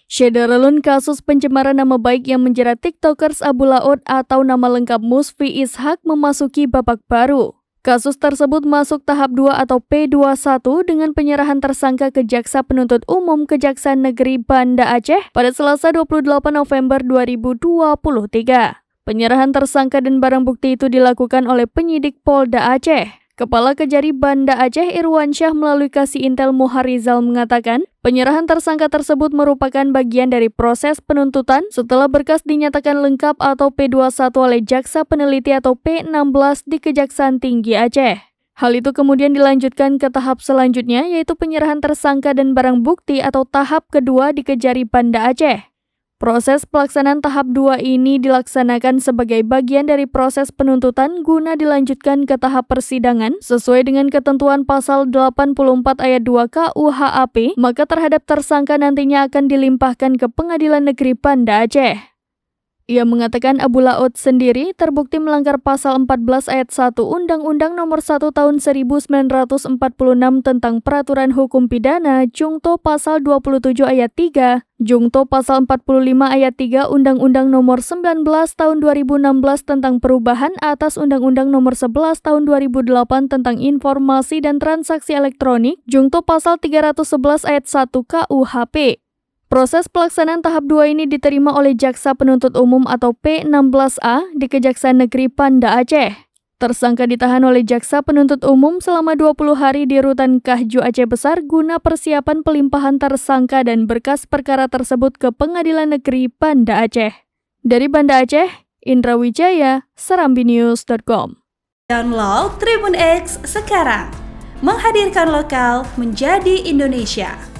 Syederalun kasus pencemaran nama baik yang menjerat TikTokers Abu Laut atau nama lengkap Musfi Ishak memasuki babak baru. Kasus tersebut masuk tahap 2 atau P21 dengan penyerahan tersangka ke Jaksa Penuntut Umum Kejaksaan Negeri Banda Aceh pada Selasa 28 November 2023. Penyerahan tersangka dan barang bukti itu dilakukan oleh penyidik Polda Aceh. Kepala Kejari Banda Aceh Irwansyah melalui Kasih Intel Muharizal mengatakan, penyerahan tersangka tersebut merupakan bagian dari proses penuntutan setelah berkas dinyatakan lengkap atau P21 oleh Jaksa Peneliti atau P16 di Kejaksaan Tinggi Aceh. Hal itu kemudian dilanjutkan ke tahap selanjutnya yaitu penyerahan tersangka dan barang bukti atau tahap kedua di Kejari Banda Aceh. Proses pelaksanaan tahap 2 ini dilaksanakan sebagai bagian dari proses penuntutan guna dilanjutkan ke tahap persidangan sesuai dengan ketentuan pasal 84 ayat 2 KUHAP, maka terhadap tersangka nantinya akan dilimpahkan ke Pengadilan Negeri Banda Aceh. Ia mengatakan Abu Laut sendiri terbukti melanggar pasal 14 ayat 1 Undang-Undang Nomor 1 Tahun 1946 tentang Peraturan Hukum Pidana, Jungto pasal 27 ayat 3, Jungto pasal 45 ayat 3 Undang-Undang Nomor 19 Tahun 2016 tentang perubahan atas Undang-Undang Nomor 11 Tahun 2008 tentang Informasi dan Transaksi Elektronik, Jungto pasal 311 ayat 1 KUHP. Proses pelaksanaan tahap 2 ini diterima oleh Jaksa Penuntut Umum atau P16A di Kejaksaan Negeri Banda Aceh. Tersangka ditahan oleh Jaksa Penuntut Umum selama 20 hari di Rutan Kahju Aceh Besar guna persiapan pelimpahan tersangka dan berkas perkara tersebut ke Pengadilan Negeri Banda Aceh. Dari Banda Aceh, Indra Wijaya, serambinews.com. Download Tribun X sekarang, menghadirkan lokal menjadi Indonesia.